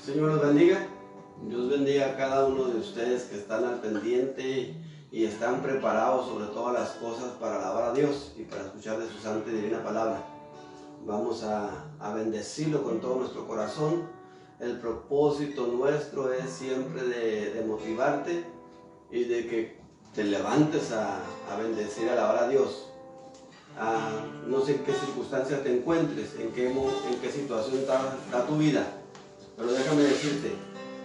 Señor los bendiga. Dios bendiga a cada uno de ustedes que están al pendiente y están preparados sobre todas las cosas para alabar a Dios y para escuchar de su santa y divina palabra. Vamos a bendecirlo con todo nuestro corazón. El propósito nuestro es siempre de motivarte y de que te levantes a bendecir, a alabar a Dios. No sé en qué circunstancia te encuentres, en qué situación está tu vida, pero déjame decirte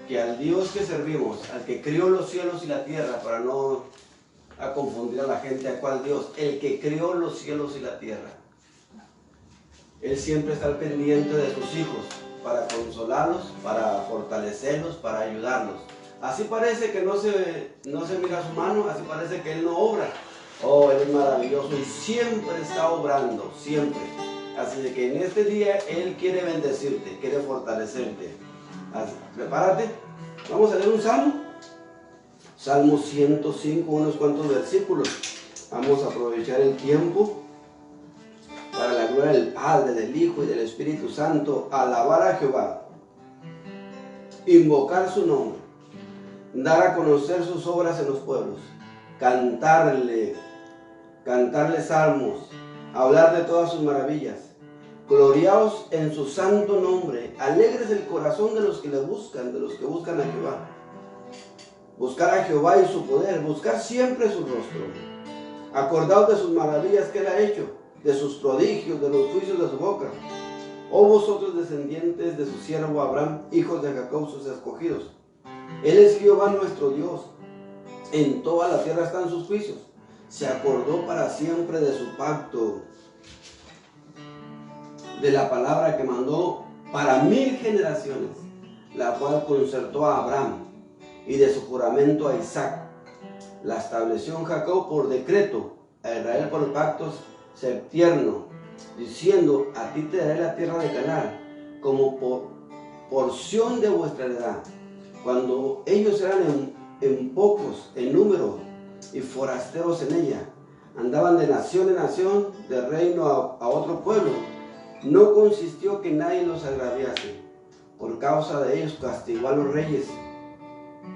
que al Dios que servimos, al que creó los cielos y la tierra, para no confundir a la gente, ¿a cuál Dios? El que creó los cielos y la tierra. Él siempre está al pendiente de sus hijos, para consolarlos, para fortalecerlos, para ayudarlos. Así parece que no se mira su mano, así parece que Él no obra. Oh, Él es maravilloso y siempre está obrando, siempre. Así de que en este día Él quiere bendecirte, quiere fortalecerte. Prepárate, vamos a leer un salmo. Salmo 105, unos cuantos versículos. Vamos a aprovechar el tiempo para la gloria del Padre, del Hijo y del Espíritu Santo. Alabar a Jehová, invocar su nombre, dar a conocer sus obras en los pueblos, cantarle salmos, hablar de todas sus maravillas. Gloriaos en su santo nombre, alegres el corazón de los que le buscan, de los que buscan a Jehová. Buscar a Jehová y su poder, buscar siempre su rostro. Acordaos de sus maravillas que Él ha hecho, de sus prodigios, de los juicios de su boca. Oh vosotros descendientes de su siervo Abraham, hijos de Jacob, sus escogidos. Él es Jehová nuestro Dios, en toda la tierra están sus juicios. Se acordó para siempre de su pacto, de la palabra que mandó para 1000 generaciones, la cual concertó a Abraham, y de su juramento a Isaac. La estableció en Jacob por decreto, a Israel por pactos septierno, diciendo: a ti te daré la tierra de Canaán, como porción de vuestra heredad. Cuando ellos eran en pocos, en número, y forasteros en ella, andaban de nación en nación, de reino a otro pueblo. No consistió que nadie los agraviase. Por causa de ellos castigó a los reyes.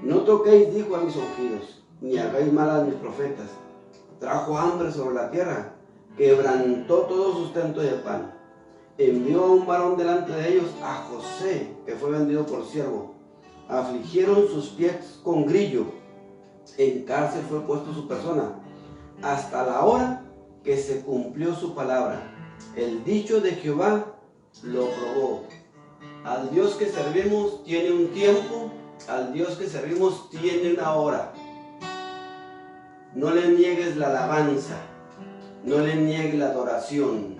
No toquéis, dijo, a mis ungidos, ni hagáis mal a mis profetas. Trajo hambre sobre la tierra, quebrantó todo sustento de pan. Envió a un varón delante de ellos, a José, que fue vendido por siervo. Afligieron sus pies con grillo. En cárcel fue puesto su persona, hasta la hora que se cumplió su palabra. El dicho de Jehová lo probó. Al Dios que servimos tiene un tiempo, al Dios que servimos tiene una hora. No le niegues la alabanza, no le niegues la adoración.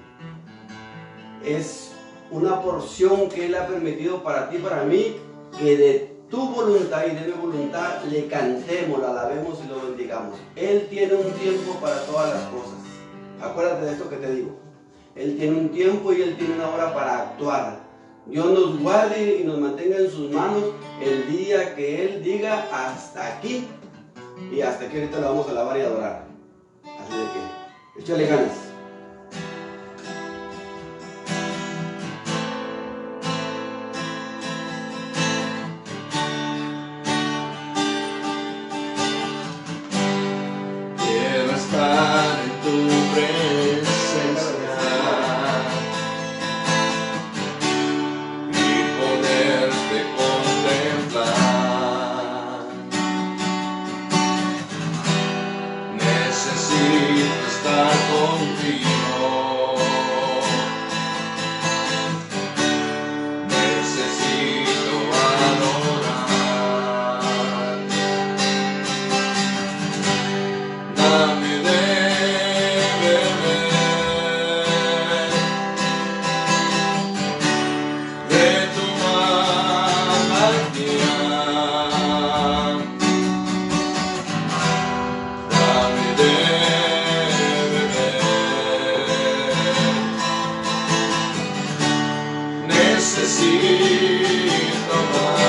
Es una porción que Él ha permitido para ti y para mí, que de tu voluntad y de mi voluntad le cantemos, lo alabemos y lo bendigamos. Él tiene un tiempo para todas las cosas. Acuérdate de esto que te digo. Él tiene un tiempo y Él tiene una hora para actuar. Dios nos guarde y nos mantenga en sus manos el día que Él diga hasta aquí. Y hasta aquí ahorita lo vamos a alabar y adorar. Así de que, échale ganas. Quiero estar en tu presencia y poderte contemplar. Necesito estar contigo. Necesito adorar. Dame de beber de tu manantial. Dame de beber. Necesito más.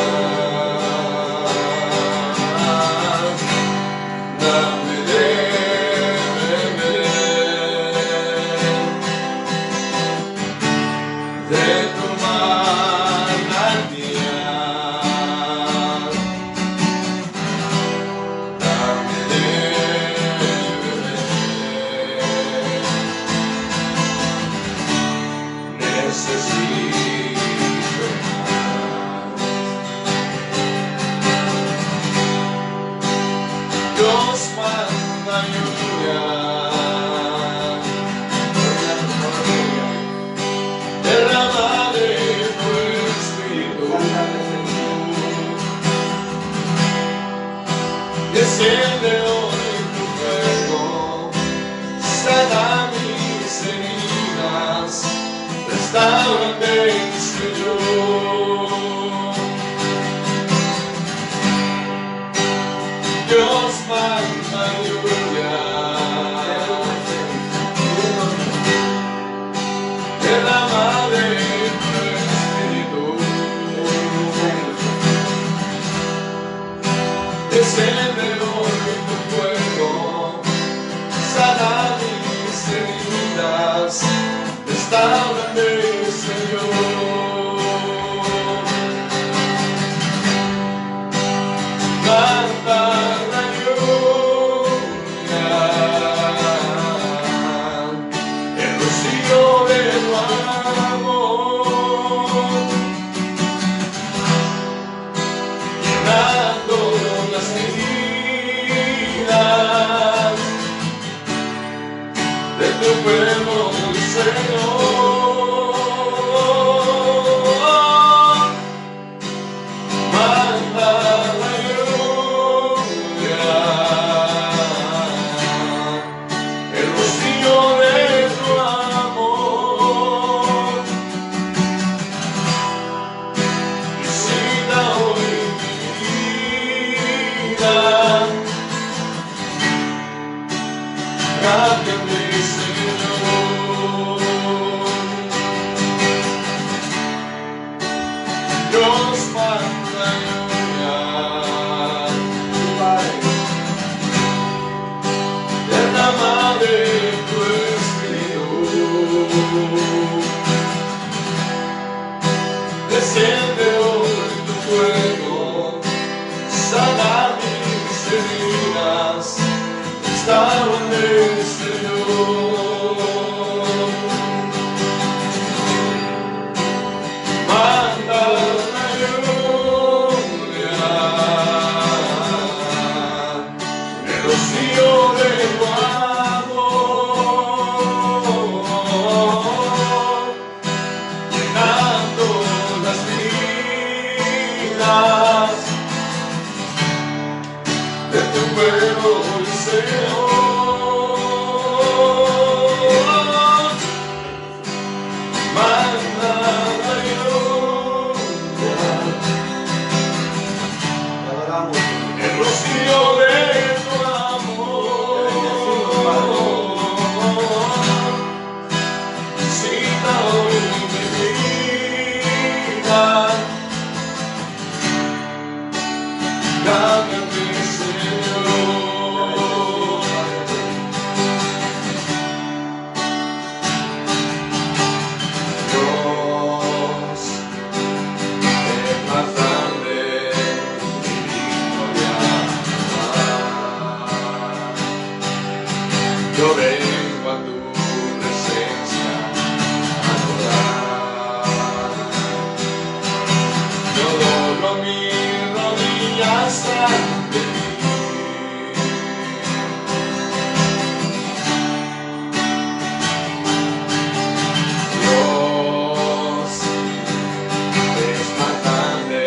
Dame de beber de tu manantial. Dios manda lluvia, derrama de tu espíritu, desciende hoy tu fuego, sana mis heridas, restaura el Señor. Manda la lluvia, el rocío de tu amor, llenando las vidas de tu pueblo, Señor. Manda la lluvia, Te adoramos. el rocío de tu amor, visita hoy mi vida, cámbiame, Señor. Dios es más grande, mi victoria. Yo vengo a tu presencia a adorar. Yo doblo mis rodillas ante ti. Dios es más grande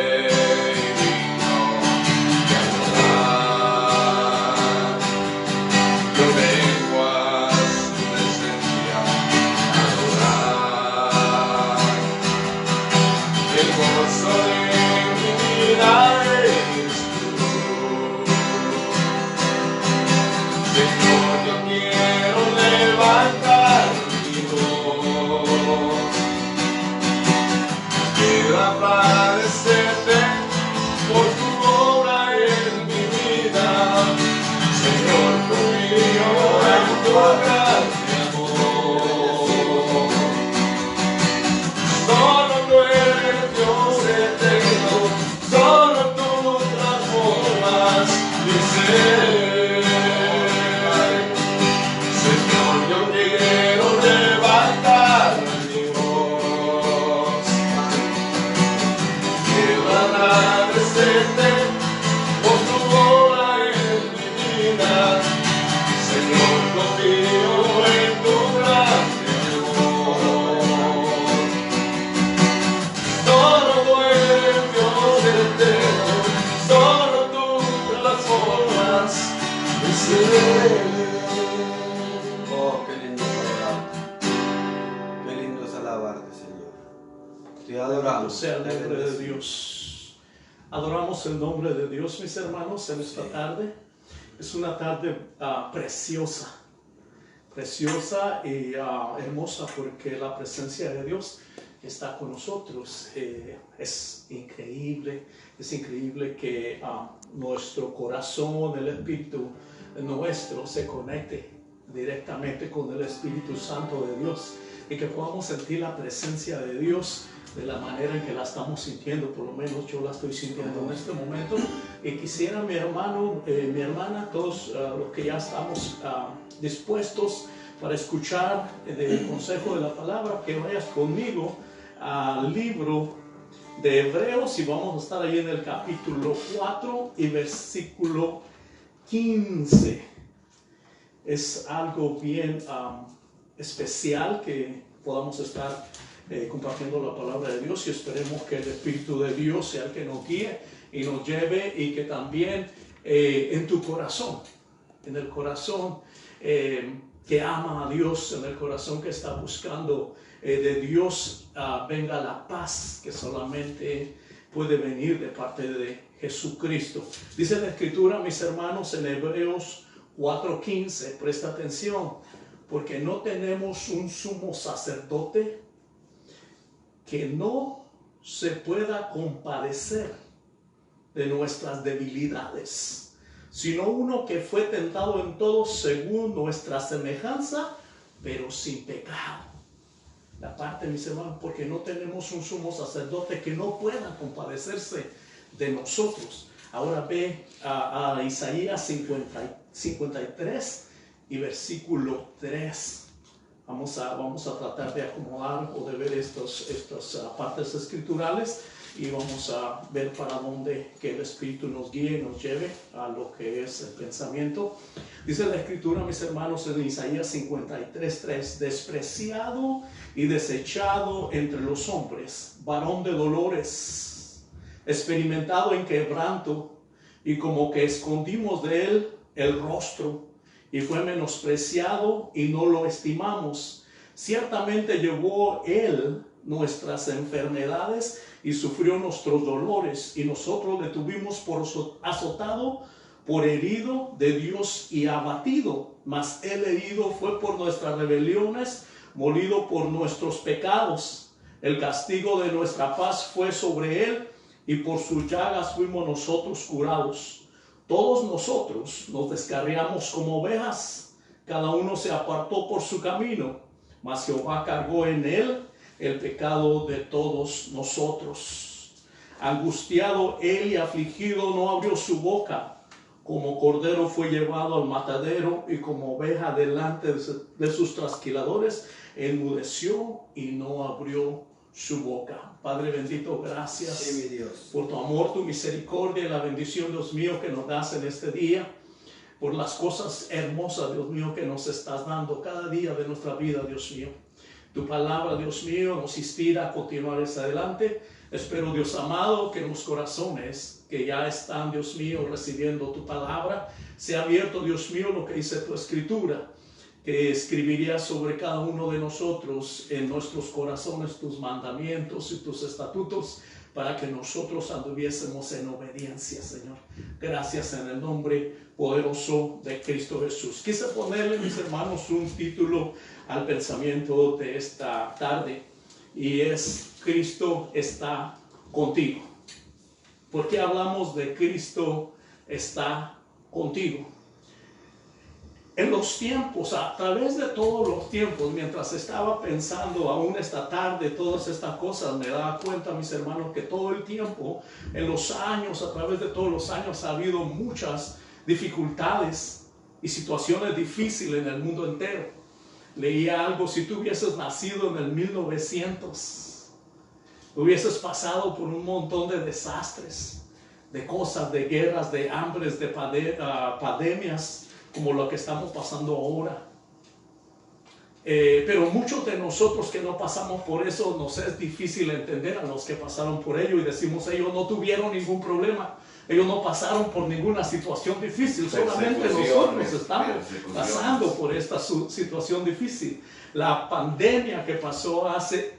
y digno de adorar. Yo vengo a su presencia a adorar. El gozo de mi vida eres tú. Señor, yo quiero levantar mi voz. Quiero agradecerte por tu obra en mi vida. Señor, confío en tu grande amor. Solo tú eres Dios eterno, solo tú transformas mi ser. Señor, yo quiero levantar mi voz. Quiero agradecerte por tu obra en mi vida. Señor, confío en tu grande amor. Solo tú eres Dios eterno, solo tú transformas mi ser. Oh, qué lindo es adorarte. Qué lindo es alabarte, Señor. Te adoramos. Sea el te nombre de bendecimos. Dios. Adoramos el nombre de Dios, mis hermanos, en esta tarde. Es una tarde preciosa, preciosa y hermosa, porque la presencia de Dios está con nosotros. Es increíble que nuestro corazón, el espíritu nuestro se conecte directamente con el Espíritu Santo de Dios y que podamos sentir la presencia de Dios de la manera en que la estamos sintiendo. Por lo menos yo la estoy sintiendo en este momento. Y quisiera, mi hermano, mi hermana, todos los que ya estamos dispuestos para escuchar el consejo de la palabra, que vayas conmigo al libro de Hebreos, y vamos a estar ahí en el capítulo 4 y versículo 15. Es algo bien especial que podamos estar compartiendo la palabra de Dios, y esperemos que el Espíritu de Dios sea el que nos guíe y nos lleve, y que también en tu corazón, en el corazón que ama a Dios, en el corazón que está buscando de Dios, venga la paz que solamente puede venir de parte de Jesucristo. Dice la Escritura, mis hermanos, en Hebreos 4:15, presta atención, porque no tenemos un sumo sacerdote que no se pueda compadecer de nuestras debilidades, sino uno que fue tentado en todo según nuestra semejanza, pero sin pecado. La parte, mis hermanos, porque no tenemos un sumo sacerdote que no pueda compadecerse de nosotros. Ahora ve a Isaías 53 y versículo 3. Vamos a tratar de acomodar o de ver estas partes escriturales y vamos a ver para dónde que el Espíritu nos guíe y nos lleve a lo que es el pensamiento. Dice la Escritura, mis hermanos, en Isaías 53:3, despreciado y desechado entre los hombres, varón de dolores, experimentado en quebranto, y como que escondimos de él el rostro, y fue menospreciado y no lo estimamos. Ciertamente llevó él nuestras enfermedades y sufrió nuestros dolores, y nosotros le tuvimos por azotado, por herido de Dios y abatido. Mas él herido fue por nuestras rebeliones, molido por nuestros pecados. El castigo de nuestra paz fue sobre él, y por sus llagas fuimos nosotros curados. Todos nosotros nos descarriamos como ovejas, cada uno se apartó por su camino, mas Jehová cargó en él el pecado de todos nosotros. Angustiado él y afligido no abrió su boca. Como cordero fue llevado al matadero, y como oveja delante de sus trasquiladores enmudeció y no abrió su boca. Padre bendito, gracias, sí, mi Dios, por tu amor, tu misericordia y la bendición, Dios mío, que nos das en este día, por las cosas hermosas, Dios mío, que nos estás dando cada día de nuestra vida, Dios mío. Tu palabra, Dios mío, nos inspira a continuar hacia adelante. Espero, Dios amado, que los corazones que ya están, Dios mío, recibiendo tu palabra, sea abierto, Dios mío, lo que dice tu escritura, que escribiría sobre cada uno de nosotros en nuestros corazones tus mandamientos y tus estatutos, para que nosotros anduviésemos en obediencia, Señor. Gracias en el nombre poderoso de Cristo Jesús. Quise ponerle, mis hermanos, un título al pensamiento de esta tarde, y es: Cristo está contigo. ¿Por qué hablamos de Cristo está contigo? En los tiempos, a través de todos los tiempos, mientras estaba pensando aún esta tarde todas estas cosas, me daba cuenta, mis hermanos, que todo el tiempo, en los años, a través de todos los años, ha habido muchas dificultades y situaciones difíciles en el mundo entero. Leía algo: si tú hubieses nacido en el 1900, hubieses pasado por un montón de desastres, de cosas, de guerras, de hambres, de pandemias, como lo que estamos pasando ahora. Pero muchos de nosotros que no pasamos por eso, nos es difícil entender a los que pasaron por ello, y decimos: ellos no tuvieron ningún problema, ellos no pasaron por ninguna situación difícil, solamente nosotros estamos pasando por esta situación difícil. La pandemia que pasó hace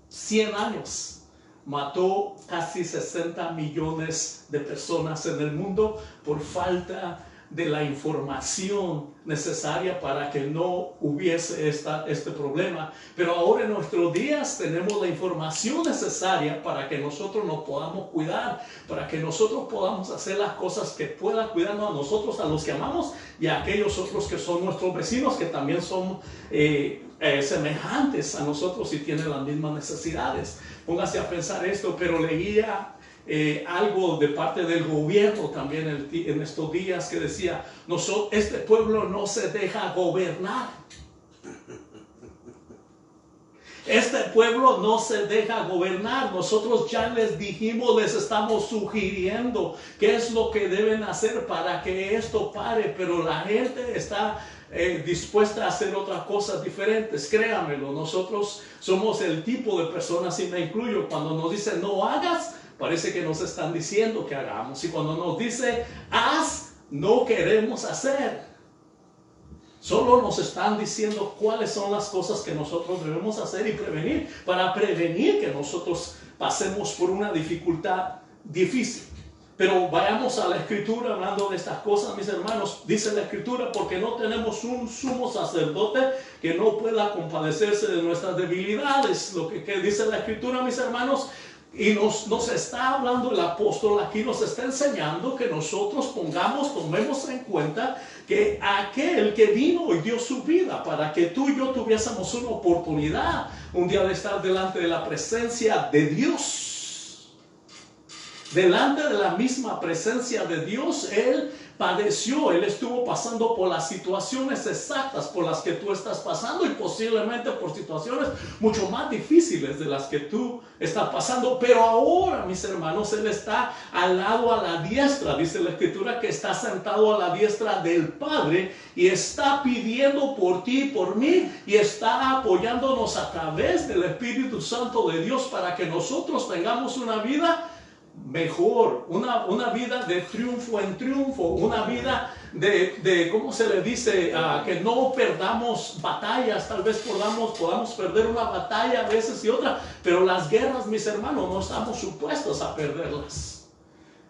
100 años mató casi 60 millones de personas en el mundo por falta de la información necesaria para que no hubiese este problema. Pero ahora en nuestros días tenemos la información necesaria para que nosotros nos podamos cuidar, para que nosotros podamos hacer las cosas que puedan cuidarnos a nosotros, a los que amamos, y a aquellos otros que son nuestros vecinos, que también son semejantes a nosotros y tienen las mismas necesidades. Póngase a pensar esto. Pero leía algo de parte del gobierno también en estos días, que decía: este pueblo no se deja gobernar. Este pueblo no se deja gobernar. Nosotros ya les dijimos, les estamos sugiriendo qué es lo que deben hacer para que esto pare, pero la gente está dispuesta a hacer otras cosas diferentes. Créanmelo, nosotros somos el tipo de personas, y me incluyo, cuando nos dicen no hagas, parece que nos están diciendo que hagamos, y cuando nos dice haz, no queremos hacer. Solo nos están diciendo cuáles son las cosas que nosotros debemos hacer y prevenir, para prevenir que nosotros pasemos por una dificultad difícil. Pero vayamos a la Escritura hablando de estas cosas, mis hermanos. Dice la Escritura: porque no tenemos un sumo sacerdote que no pueda compadecerse de nuestras debilidades. Lo que dice la Escritura, mis hermanos: Y nos está hablando el apóstol aquí, nos está enseñando que nosotros tomemos en cuenta que aquel que vino y dio su vida para que tú y yo tuviésemos una oportunidad un día de estar delante de la presencia de Dios. Delante de la misma presencia de Dios, Él padeció, Él estuvo pasando por las situaciones exactas por las que tú estás pasando y posiblemente por situaciones mucho más difíciles de las que tú estás pasando. Pero ahora, mis hermanos, Él está al lado a la diestra, dice la Escritura, que está sentado a la diestra del Padre y está pidiendo por ti y por mí y está apoyándonos a través del Espíritu Santo de Dios para que nosotros tengamos una vida mejor, una vida de triunfo en triunfo, una vida de ¿cómo se le dice? Que no perdamos batallas. Tal vez podamos perder una batalla a veces y otra, pero las guerras, mis hermanos, no estamos supuestos a perderlas.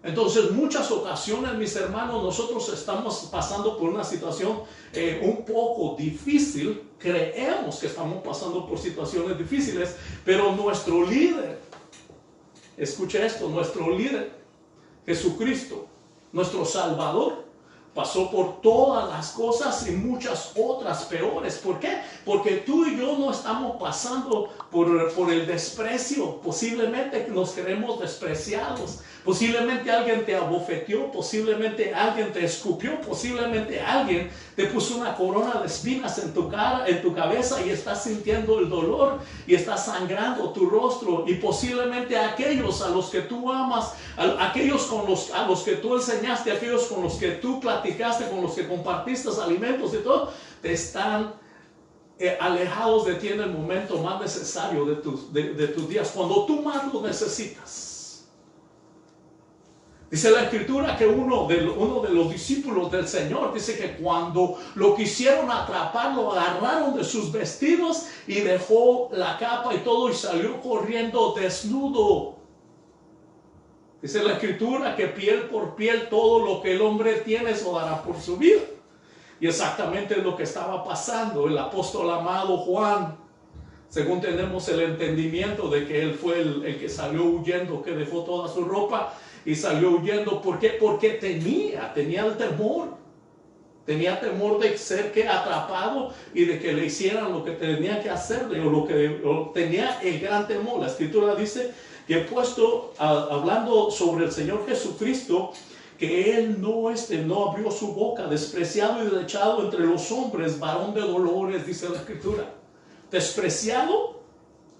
Entonces, muchas ocasiones, mis hermanos, nosotros estamos pasando por una situación un poco difícil, creemos que estamos pasando por situaciones difíciles, pero nuestro líder, escucha esto, nuestro líder, Jesucristo, nuestro Salvador, pasó por todas las cosas y muchas otras peores. ¿Por qué? Porque tú y yo no estamos pasando por el desprecio. Posiblemente nos creemos despreciados. Posiblemente alguien te abofeteó, posiblemente alguien te escupió, posiblemente alguien te puso una corona de espinas en tu cara, en tu cabeza y estás sintiendo el dolor y estás sangrando tu rostro. Y posiblemente aquellos a los que tú amas, aquellos a los que tú enseñaste, aquellos con los que tú platicaste, con los que compartiste alimentos y todo, te están alejados de ti en el momento más necesario de tus días, cuando tú más lo necesitas. Dice la Escritura que uno de los discípulos del Señor dice que cuando lo quisieron atrapar, lo agarraron de sus vestidos y dejó la capa y todo y salió corriendo desnudo. Dice la Escritura que piel por piel todo lo que el hombre tiene eso dará por su vida. Y exactamente lo que estaba pasando. El apóstol amado Juan, según tenemos el entendimiento de que él fue el que salió huyendo, que dejó toda su ropa y salió huyendo. ¿Por qué? Porque tenía el temor. Tenía temor de ser atrapado y de que le hicieran lo que tenía que hacerle o tenía el gran temor. La Escritura dice que hablando sobre el Señor Jesucristo, que Él no abrió su boca, despreciado y desechado entre los hombres, varón de dolores, dice la Escritura. Despreciado.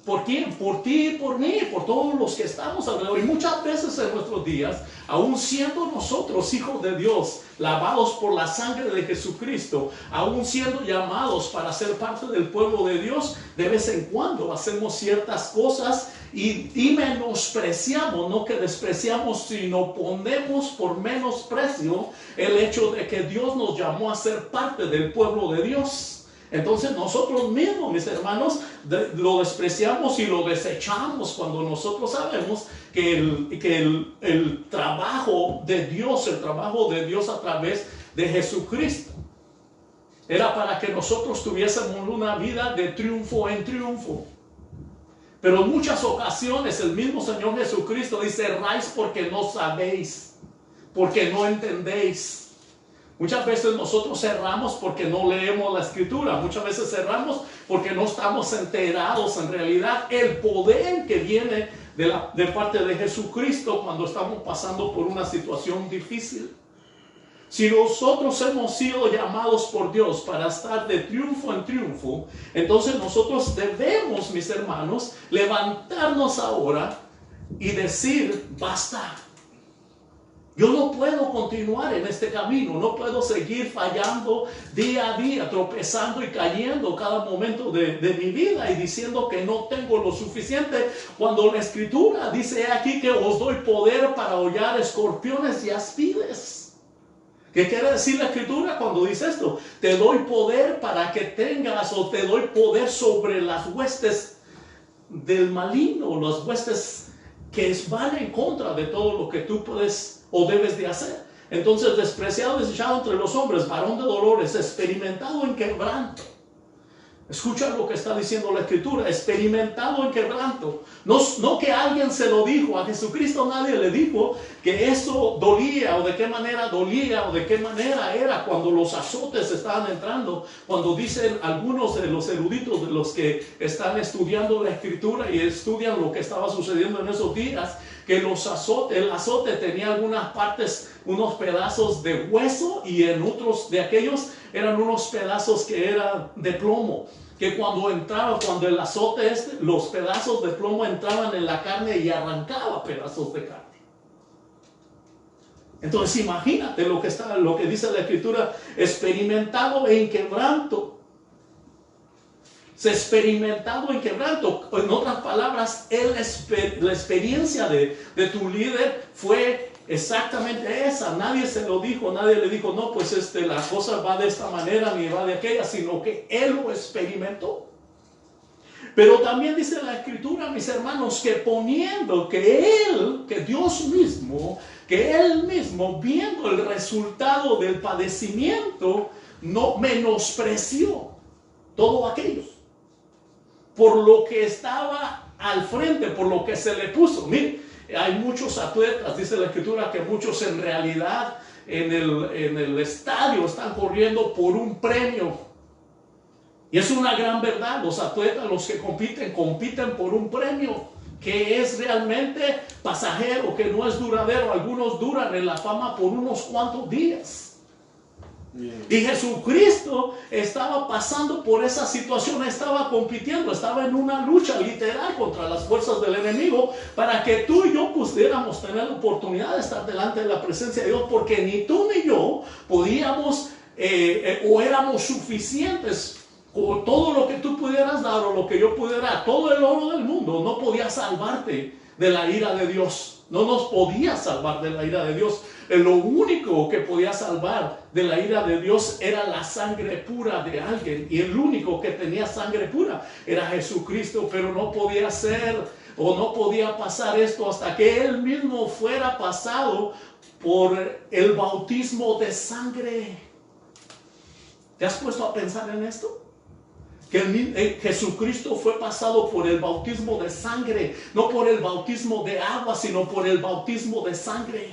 ¿Por quién? Por ti y por mí, por todos los que estamos alrededor. Y muchas veces en nuestros días, aún siendo nosotros hijos de Dios, lavados por la sangre de Jesucristo, aún siendo llamados para ser parte del pueblo de Dios, de vez en cuando hacemos ciertas cosas y menospreciamos, no que despreciamos, sino ponemos por menosprecio el hecho de que Dios nos llamó a ser parte del pueblo de Dios. Entonces nosotros mismos, mis hermanos, lo despreciamos y lo desechamos cuando nosotros sabemos que el trabajo de Dios a través de Jesucristo era para que nosotros tuviésemos una vida de triunfo en triunfo. Pero en muchas ocasiones el mismo Señor Jesucristo dice: erráis porque no sabéis, porque no entendéis. Muchas veces nosotros erramos porque no leemos la Escritura. Muchas veces erramos porque no estamos enterados en realidad el poder que viene de parte de Jesucristo cuando estamos pasando por una situación difícil. Si nosotros hemos sido llamados por Dios para estar de triunfo en triunfo, entonces nosotros debemos, mis hermanos, levantarnos ahora y decir: basta. Yo no puedo continuar en este camino, no puedo seguir fallando día a día, tropezando y cayendo cada momento de mi vida y diciendo que no tengo lo suficiente, cuando la Escritura dice aquí que os doy poder para hollar escorpiones y áspides. ¿Qué quiere decir la Escritura cuando dice esto? Te doy poder para que tengas, o te doy poder sobre las huestes del maligno, las huestes que van en contra de todo lo que tú puedes o debes de hacer. Entonces, despreciado, desechado entre los hombres, varón de dolores, experimentado en quebranto. Escucha lo que está diciendo la Escritura, experimentado en quebranto. No que alguien se lo dijo, a Jesucristo nadie le dijo que eso dolía, o de qué manera dolía, o de qué manera era cuando los azotes estaban entrando. Cuando dicen algunos de los eruditos, de los que están estudiando la Escritura y estudian lo que estaba sucediendo en esos días, que el azote tenía algunas partes, unos pedazos de hueso, y en otros de aquellos eran unos pedazos que eran de plomo, que cuando el azote los pedazos de plomo entraban en la carne y arrancaba pedazos de carne. Entonces imagínate lo que dice la Escritura, experimentado en quebranto. Experimentado en quebranto. En otras palabras, la experiencia de tu líder fue exactamente esa. Nadie se lo dijo, nadie le dijo, no, pues la cosa va de esta manera ni va de aquella, sino que él lo experimentó. Pero también dice la Escritura, mis hermanos, que poniendo que Dios mismo, que él mismo, viendo el resultado del padecimiento, no menospreció todo aquello por lo que estaba al frente, por lo que se le puso. Mire, hay muchos atletas, dice la Escritura, que muchos en realidad en el estadio están corriendo por un premio. Y es una gran verdad. Los atletas, los que compiten por un premio que es realmente pasajero, que no es duradero. Algunos duran en la fama por unos cuantos días. Y Jesucristo estaba pasando por esa situación, estaba compitiendo, estaba en una lucha literal contra las fuerzas del enemigo, para que tú y yo pudiéramos tener la oportunidad de estar delante de la presencia de Dios, porque ni tú ni yo podíamos o éramos suficientes con todo lo que tú pudieras dar o lo que yo pudiera dar. Todo el oro del mundo no podía salvarte de la ira de Dios. No nos podía salvar de la ira de Dios. Lo único que podía salvar de la ira de Dios era la sangre pura de alguien. Y el único que tenía sangre pura era Jesucristo. Pero no podía ser o no podía pasar esto hasta que Él mismo fuera pasado por el bautismo de sangre. ¿Te has puesto a pensar en esto? Que Jesucristo fue pasado por el bautismo de sangre, no por el bautismo de agua, sino por el bautismo de sangre.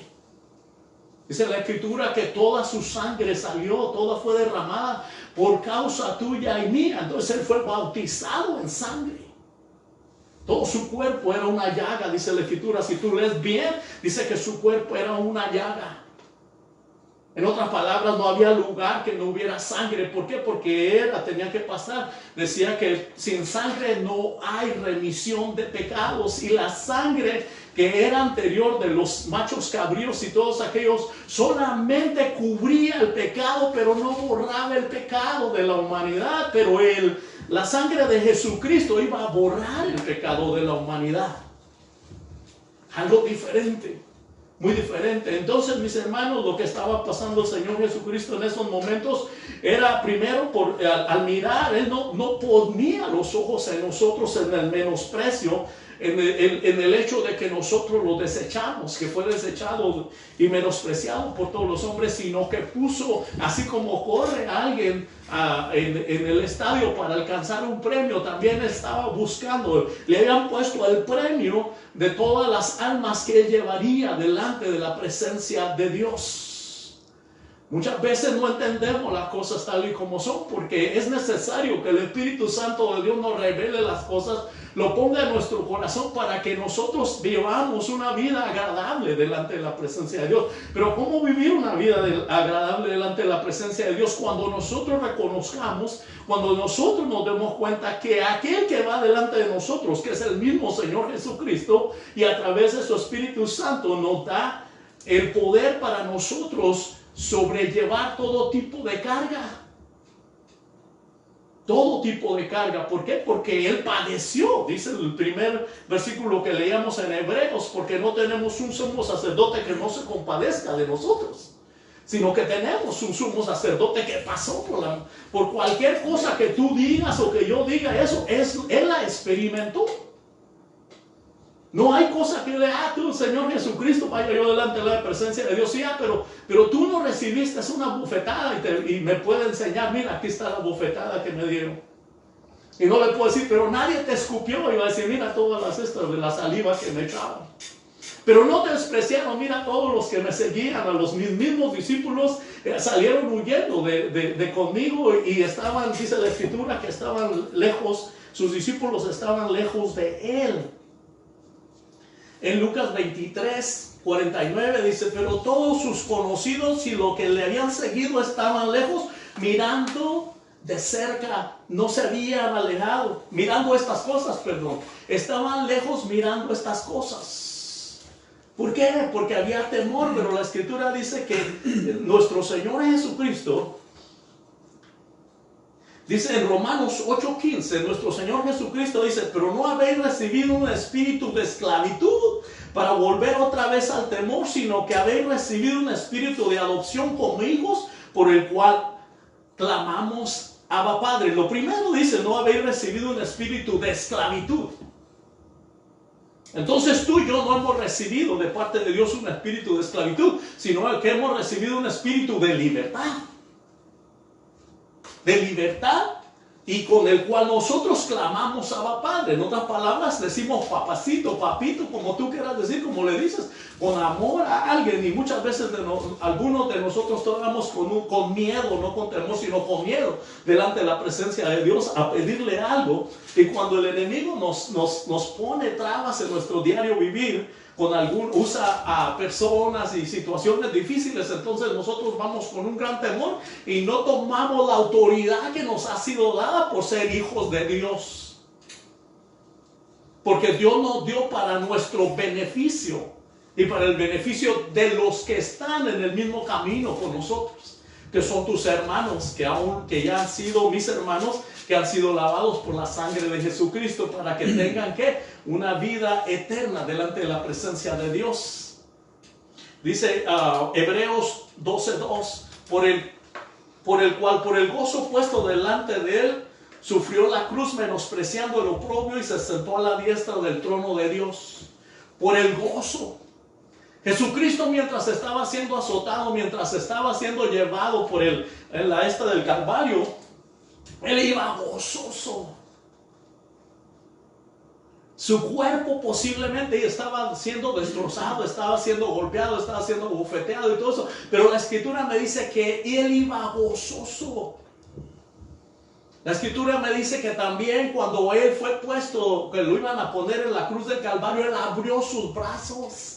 Dice la Escritura que toda su sangre salió, toda fue derramada por causa tuya y mía. Entonces Él fue bautizado en sangre. Todo su cuerpo era una llaga, dice la Escritura. Si tú lees bien, dice que su cuerpo era una llaga. En otras palabras, no había lugar que no hubiera sangre. ¿Por qué? Porque Él la tenía que pasar. Decía que sin sangre no hay remisión de pecados. Y la sangre que era anterior de los machos cabríos y todos aquellos solamente cubría el pecado, pero no borraba el pecado de la humanidad. Pero la sangre de Jesucristo iba a borrar el pecado de la humanidad. Algo diferente. Muy diferente. Entonces, mis hermanos, lo que estaba pasando el Señor Jesucristo en esos momentos era, primero, al mirar, Él no ponía los ojos en nosotros en el menosprecio, en el hecho de que nosotros lo desechamos, que fue desechado y menospreciado por todos los hombres, sino que puso, así como corre alguien en el estadio para alcanzar un premio, también estaba buscando, le habían puesto el premio de todas las almas que Él llevaría delante de la presencia de Dios. Muchas veces no entendemos las cosas tal y como son, porque es necesario que el Espíritu Santo de Dios nos revele las cosas, lo ponga en nuestro corazón para que nosotros vivamos una vida agradable delante de la presencia de Dios. Pero ¿cómo vivir una vida agradable delante de la presencia de Dios? Cuando nosotros reconozcamos, cuando nosotros nos demos cuenta que aquel que va delante de nosotros, que es el mismo Señor Jesucristo, y a través de su Espíritu Santo nos da el poder para nosotros sobrellevar todo tipo de carga. Todo tipo de carga. ¿Por qué? Porque Él padeció. Dice el primer versículo que leíamos en Hebreos, porque no tenemos un sumo sacerdote que no se compadezca de nosotros, sino que tenemos un sumo sacerdote que pasó por cualquier cosa que tú digas o que yo diga. Él la experimentó. No hay cosa que tú, Señor Jesucristo, vaya yo delante de la presencia de Dios. Sí, pero tú no recibiste una bufetada y me puede enseñar, mira, aquí está la bufetada que me dieron. Y no le puedo decir, pero nadie te escupió. Y va a decir, mira todas las estas de la saliva que me echaban. Pero no te despreciaron, mira todos los que me seguían, a los mis mismos discípulos salieron huyendo de conmigo y estaban, dice la Escritura, que estaban lejos, sus discípulos estaban lejos de él. En Lucas 23, 49 dice, pero todos sus conocidos y los que le habían seguido estaban lejos, mirando de cerca, no se habían alejado, mirando estas cosas, perdón, estaban lejos mirando estas cosas. ¿Por qué? Porque había temor, pero la Escritura dice que nuestro Señor Jesucristo, dice en Romanos 8:15, nuestro Señor Jesucristo dice, pero no habéis recibido un espíritu de esclavitud para volver otra vez al temor, sino que habéis recibido un espíritu de adopción como hijos, por el cual clamamos Abba Padre. Lo primero dice, no habéis recibido un espíritu de esclavitud. Entonces tú y yo no hemos recibido de parte de Dios un espíritu de esclavitud, sino que hemos recibido un espíritu de libertad. De libertad, y con el cual nosotros clamamos Abba Padre. En otras palabras, decimos papacito, papito, como tú quieras decir, como le dices, con amor a alguien. Y muchas veces algunos de nosotros tocamos con miedo, no con temor, sino con miedo, delante de la presencia de Dios, a pedirle algo. Y cuando el enemigo nos pone trabas en nuestro diario vivir, usa a personas y situaciones difíciles, entonces nosotros vamos con un gran temor y no tomamos la autoridad que nos ha sido dada por ser hijos de Dios. Porque Dios nos dio para nuestro beneficio y para el beneficio de los que están en el mismo camino con nosotros, que son tus hermanos, que ya han sido mis hermanos, que han sido lavados por la sangre de Jesucristo, para que tengan una vida eterna delante de la presencia de Dios. Dice Hebreos 12:2, por el cual por el gozo puesto delante de él sufrió la cruz, menospreciando el oprobio, y se sentó a la diestra del trono de Dios. Por el gozo. Jesucristo, mientras estaba siendo azotado, mientras estaba siendo llevado por la esta del Calvario, él iba gozoso. Su cuerpo posiblemente estaba siendo destrozado, estaba siendo golpeado, estaba siendo bofeteado y todo eso, pero la Escritura me dice que él iba gozoso. La Escritura me dice que también cuando él fue puesto, que lo iban a poner en la cruz del Calvario, él abrió sus brazos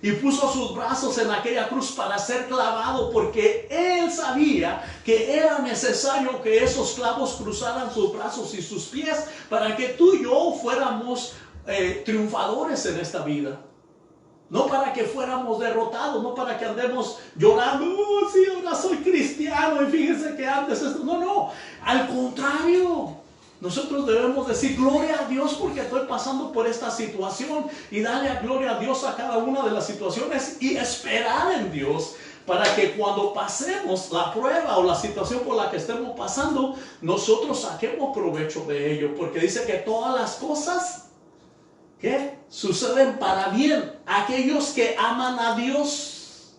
y puso sus brazos en aquella cruz para ser clavado, porque él sabía que era necesario que esos clavos cruzaran sus brazos y sus pies para que tú y yo fuéramos triunfadores en esta vida. No para que fuéramos derrotados, no para que andemos llorando, oh, sí, ahora soy cristiano y fíjense que antes esto. No, al contrario. Nosotros debemos decir gloria a Dios porque estoy pasando por esta situación, y darle gloria a Dios a cada una de las situaciones y esperar en Dios para que cuando pasemos la prueba o la situación por la que estemos pasando, nosotros saquemos provecho de ello, porque dice que todas las cosas que suceden para bien a aquellos que aman a Dios.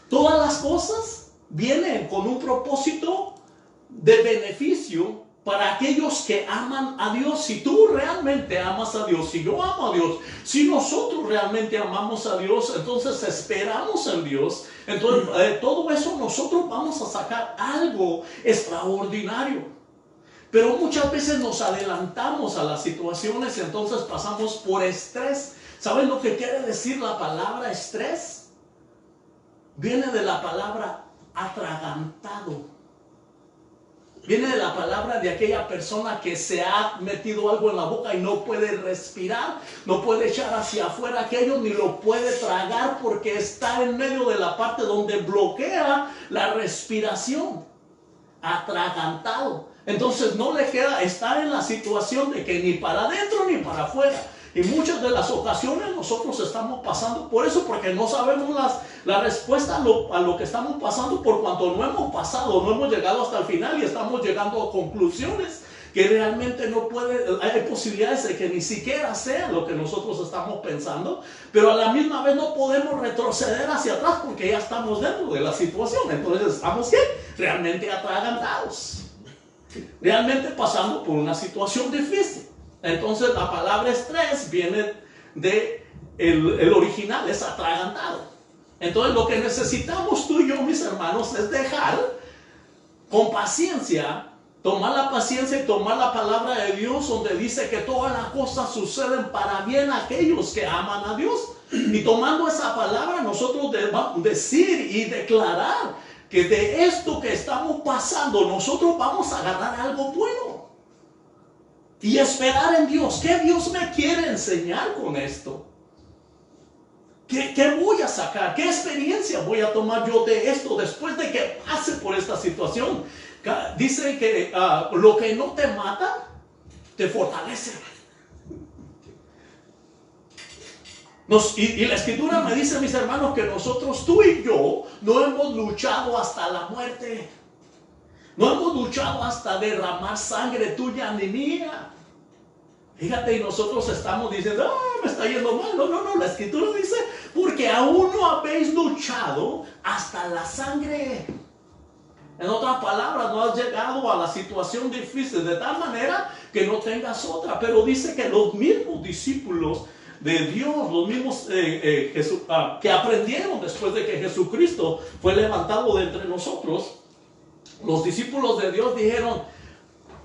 Todas las cosas vienen con un propósito de beneficio para aquellos que aman a Dios. Si tú realmente amas a Dios, si yo amo a Dios, si nosotros realmente amamos a Dios, entonces esperamos en Dios, entonces todo eso nosotros vamos a sacar algo extraordinario. Pero muchas veces nos adelantamos a las situaciones, entonces pasamos por estrés. ¿Saben lo que quiere decir la palabra estrés? Viene de la palabra atragantado. Viene de la palabra de aquella persona que se ha metido algo en la boca y no puede respirar, no puede echar hacia afuera aquello, ni lo puede tragar porque está en medio de la parte donde bloquea la respiración. Atragantado. Entonces no le queda estar en la situación de que ni para adentro ni para afuera. Y muchas de las ocasiones nosotros estamos pasando por eso, porque no sabemos la respuesta a lo que estamos pasando, por cuanto no hemos pasado, no hemos llegado hasta el final y estamos llegando a conclusiones que realmente hay posibilidades de que ni siquiera sea lo que nosotros estamos pensando, pero a la misma vez no podemos retroceder hacia atrás porque ya estamos dentro de la situación. Entonces estamos realmente atragantados. realmente pasando por una situación difícil. Entonces la palabra estrés viene de el original, es atragantado. Entonces lo que necesitamos tú y yo, mis hermanos, es dejar con paciencia, tomar la paciencia y tomar la palabra de Dios, donde dice que todas las cosas suceden para bien a aquellos que aman a Dios. Y tomando esa palabra, nosotros debemos decir y declarar que de esto que estamos pasando, nosotros vamos a agarrar algo bueno. Y esperar en Dios. ¿Qué Dios me quiere enseñar con esto? ¿Qué voy a sacar? ¿Qué experiencia voy a tomar yo de esto después de que pase por esta situación? Dice que lo que no te mata, te fortalece. Y la escritura me dice, mis hermanos, que nosotros, tú y yo, no hemos luchado hasta la muerte. No hemos luchado hasta derramar sangre tuya ni mía. Fíjate, y nosotros estamos diciendo, me está yendo mal. No, la escritura dice, porque aún no habéis luchado hasta la sangre. En otras palabras, no has llegado a la situación difícil de tal manera que no tengas otra. Pero dice que los mismos discípulos de Dios, los mismos que aprendieron después de que Jesucristo fue levantado de entre nosotros, los discípulos de Dios dijeron,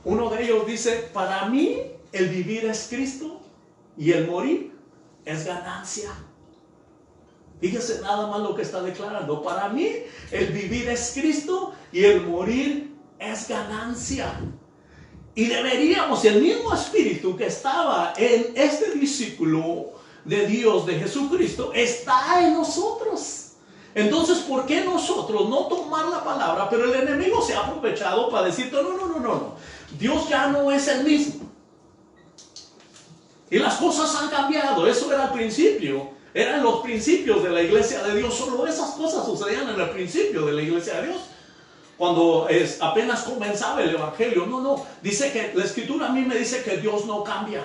uno de ellos dice, para mí el vivir es Cristo y el morir es ganancia. Fíjese nada más lo que está declarando. Para mí el vivir es Cristo y el morir es ganancia. Y deberíamos, el mismo espíritu que estaba en este discípulo de Dios, de Jesucristo, está en nosotros. Entonces, ¿por qué nosotros no tomar la palabra? Pero el enemigo se ha aprovechado para decir, no. Dios ya no es el mismo. Y las cosas han cambiado. Eso era al principio. Eran los principios de la iglesia de Dios. Solo esas cosas sucedían en el principio de la iglesia de Dios. Cuando apenas comenzaba el evangelio. No. Dice que la escritura a mí me dice que Dios no cambia.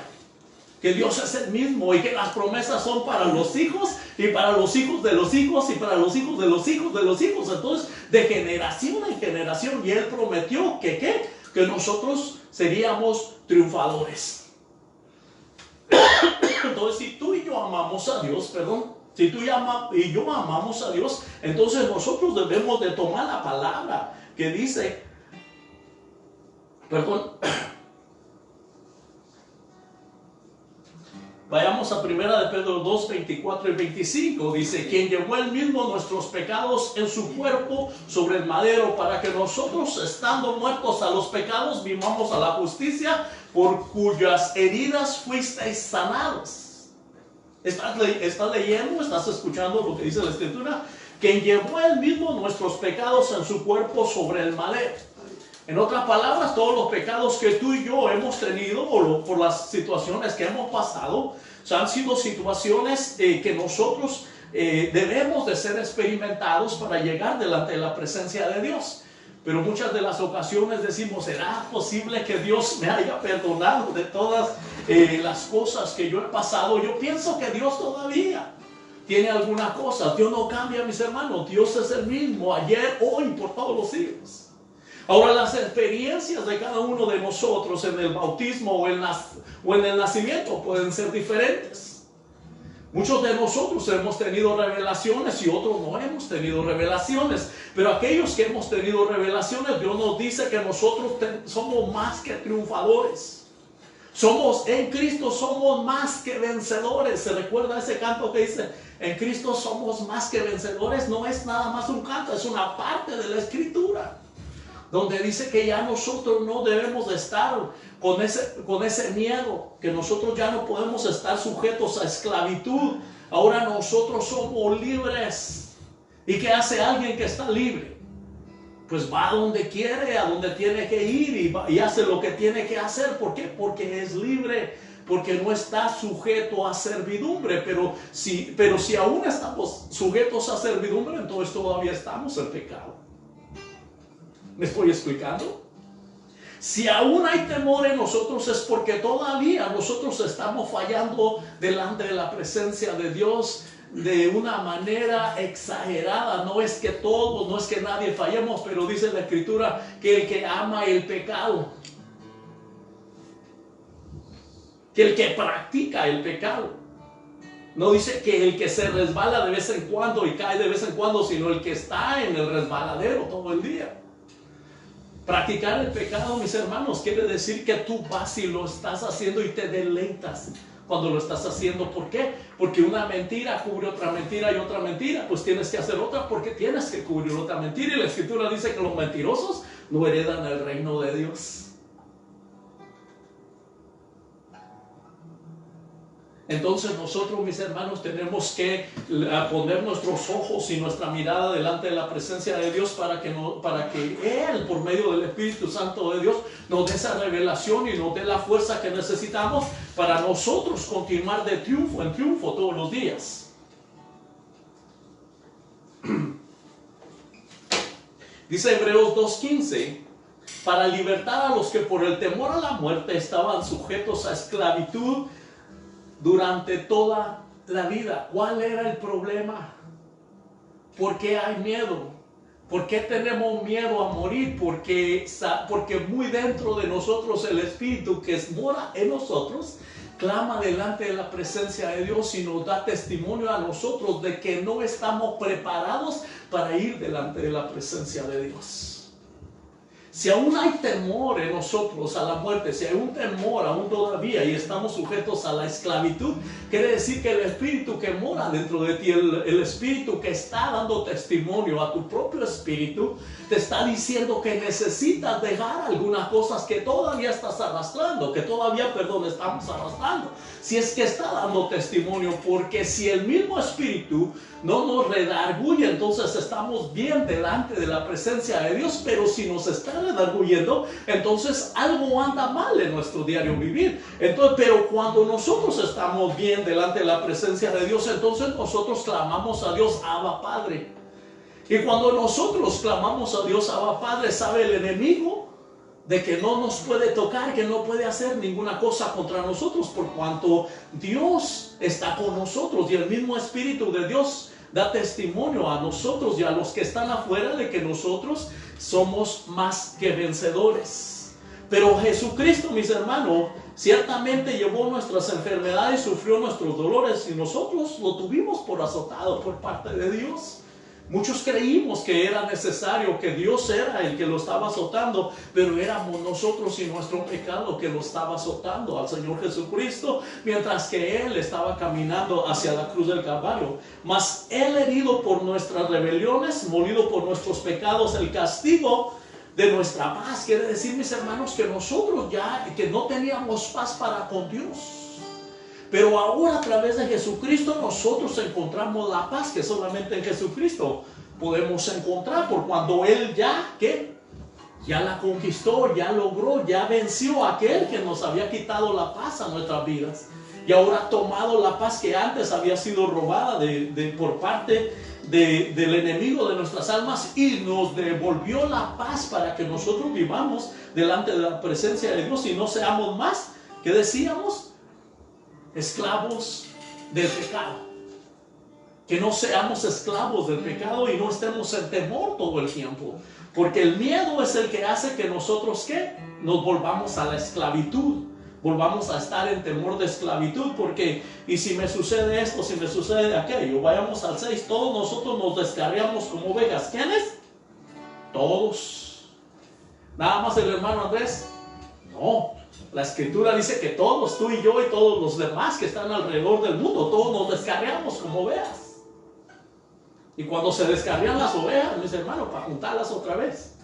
Que Dios es el mismo y que las promesas son para los hijos y para los hijos de los hijos y para los hijos de los hijos de los hijos. Entonces, de generación en generación. Y Él prometió que nosotros seríamos triunfadores. Entonces, si tú y yo amamos a Dios, si tú y yo amamos a Dios, entonces nosotros debemos de tomar la palabra que dice, vayamos a 1 de Pedro 2, 24 y 25, dice, quien llevó él mismo nuestros pecados en su cuerpo sobre el madero, para que nosotros, estando muertos a los pecados, vivamos a la justicia, por cuyas heridas fuisteis sanados. ¿Estás leyendo? ¿Estás escuchando lo que dice la escritura? Quien llevó él mismo nuestros pecados en su cuerpo sobre el madero. En otras palabras, todos los pecados que tú y yo hemos tenido, o por las situaciones que hemos pasado, han sido situaciones que nosotros debemos de ser experimentados para llegar delante de la presencia de Dios. Pero muchas de las ocasiones decimos, ¿será posible que Dios me haya perdonado de todas las cosas que yo he pasado? Yo pienso que Dios todavía tiene alguna cosa. Dios no cambia, mis hermanos. Dios es el mismo ayer, hoy, por todos los siglos. Ahora, las experiencias de cada uno de nosotros en el bautismo o en el nacimiento pueden ser diferentes. Muchos de nosotros hemos tenido revelaciones y otros no hemos tenido revelaciones. Pero aquellos que hemos tenido revelaciones, Dios nos dice que nosotros somos más que triunfadores. En Cristo somos más que vencedores. ¿Se recuerda ese canto que dice, en Cristo somos más que vencedores? No es nada más un canto, es una parte de la escritura, donde dice que ya nosotros no debemos de estar con ese miedo, que nosotros ya no podemos estar sujetos a esclavitud. Ahora nosotros somos libres. ¿Y qué hace alguien que está libre? Pues va a donde quiere, a donde tiene que ir y hace lo que tiene que hacer. ¿Por qué? Porque es libre, porque no está sujeto a servidumbre. Pero si aún estamos sujetos a servidumbre, entonces todavía estamos en pecado. ¿Me estoy explicando? Si aún hay temor en nosotros es porque todavía nosotros estamos fallando delante de la presencia de Dios. de una manera exagerada. No es que todos, no es que nadie fallemos, pero dice la Escritura que el que ama el pecado, que el que practica el pecado, no dice que el que se resbala de vez en cuando y cae de vez en cuando, sino el que está en el resbaladero todo el día. Practicar el pecado, mis hermanos, quiere decir que tú vas y lo estás haciendo y te deleitas cuando lo estás haciendo. ¿Por qué? Porque una mentira cubre otra mentira y otra mentira. Pues tienes que hacer otra porque tienes que cubrir otra mentira. Y la Escritura dice que los mentirosos no heredan el reino de Dios. Entonces nosotros, mis hermanos, tenemos que poner nuestros ojos y nuestra mirada delante de la presencia de Dios para que Él, por medio del Espíritu Santo de Dios, nos dé esa revelación y nos dé la fuerza que necesitamos para nosotros continuar de triunfo en triunfo todos los días. Dice Hebreos 2:15, para libertar a los que por el temor a la muerte estaban sujetos a esclavitud durante toda la vida. ¿Cuál era el problema? ¿Por qué hay miedo? ¿Por qué tenemos miedo a morir? Porque muy dentro de nosotros el Espíritu que mora en nosotros clama delante de la presencia de Dios y nos da testimonio a nosotros de que no estamos preparados para ir delante de la presencia de Dios. Si aún hay temor en nosotros a la muerte, si hay un temor aún todavía y estamos sujetos a la esclavitud, quiere decir que el Espíritu que mora dentro de ti, el Espíritu que está dando testimonio a tu propio espíritu, te está diciendo que necesitas dejar algunas cosas que todavía estás arrastrando, estamos arrastrando. Si es que está dando testimonio, porque si el mismo Espíritu no nos redarguye, entonces estamos bien delante de la presencia de Dios. Pero si nos está redarguyendo, entonces algo anda mal en nuestro diario vivir. Pero cuando nosotros estamos bien delante de la presencia de Dios, entonces nosotros clamamos a Dios, Abba Padre. Y cuando nosotros clamamos a Dios, Abba Padre, sabe el enemigo de que no nos puede tocar, que no puede hacer ninguna cosa contra nosotros, por cuanto Dios está con nosotros y el mismo Espíritu de Dios da testimonio a nosotros y a los que están afuera de que nosotros somos más que vencedores. Pero Jesucristo, mis hermanos, ciertamente llevó nuestras enfermedades, sufrió nuestros dolores y nosotros lo tuvimos por azotado por parte de Dios. Muchos creímos que era necesario, que Dios era el que lo estaba azotando, pero éramos nosotros y nuestro pecado que lo estaba azotando al Señor Jesucristo, mientras que Él estaba caminando hacia la cruz del Calvario. Mas Él, herido por nuestras rebeliones, molido por nuestros pecados, el castigo de nuestra paz. Quiere decir, mis hermanos, que nosotros que no teníamos paz para con Dios. Pero ahora a través de Jesucristo nosotros encontramos la paz que solamente en Jesucristo podemos encontrar, por cuando Él ya la conquistó, ya logró, ya venció a aquel que nos había quitado la paz a nuestras vidas. Y ahora ha tomado la paz que antes había sido robada por parte del enemigo de nuestras almas y nos devolvió la paz para que nosotros vivamos delante de la presencia de Dios y no seamos más, ¿qué decíamos? Esclavos del pecado. Que no seamos esclavos del pecado y no estemos en temor todo el tiempo, porque el miedo es el que hace que nosotros nos volvamos a la esclavitud, volvamos a estar en temor de esclavitud, porque y si me sucede esto, si me sucede aquello. Vayamos al 6, todos nosotros nos descarriamos como ovejas. ¿Quiénes? Todos. Nada más el hermano Andrés. No, la Escritura dice que todos, tú y yo y todos los demás que están alrededor del mundo, todos nos descarriamos como ovejas. Y cuando se descarrían las ovejas, mis hermanos, para juntarlas otra vez.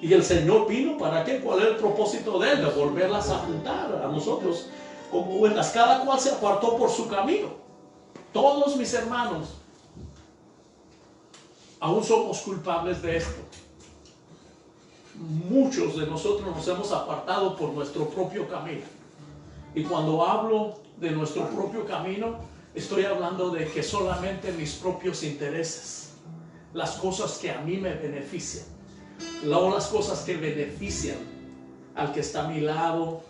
Y el Señor vino, ¿para qué? ¿Cuál era el propósito de Él? De volverlas a juntar a nosotros como ovejas. Cada cual se apartó por su camino. Todos, mis hermanos, aún somos culpables de esto. Muchos de nosotros nos hemos apartado por nuestro propio camino. Y cuando hablo de nuestro propio camino, estoy hablando de que solamente mis propios intereses, las cosas que a mí me benefician, no las cosas que benefician al que está a mi lado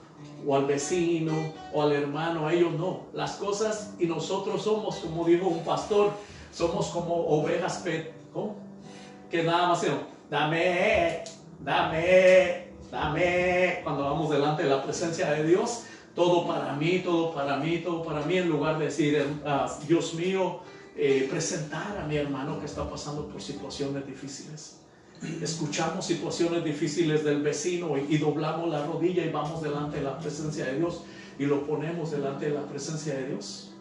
o al vecino o al hermano, a ellos no. Las cosas, y nosotros somos, como dijo un pastor, somos como ovejas ¿cómo? Que nada más sino, dame, dame, dame. Cuando vamos delante de la presencia de Dios, todo para mí, todo para mí, todo para mí, en lugar de decir, Dios mío, presentar a mi hermano que está pasando por situaciones difíciles. Escuchamos situaciones difíciles del vecino y doblamos la rodilla y vamos delante de la presencia de Dios y lo ponemos delante de la presencia de Dios.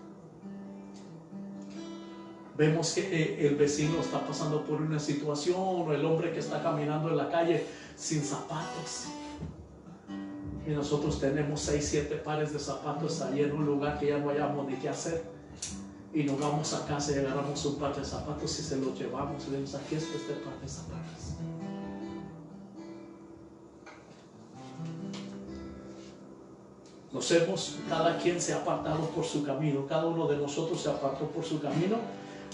Vemos que el vecino está pasando por una situación, o el hombre que está caminando en la calle sin zapatos, y nosotros tenemos 6, 7 pares de zapatos ahí en un lugar que ya no hayamos ni qué hacer, y nos vamos a casa y agarramos un par de zapatos y se los llevamos y le decimos, aquí está este par de zapatos. Cada quien se ha apartado por su camino, cada uno de nosotros se apartó por su camino,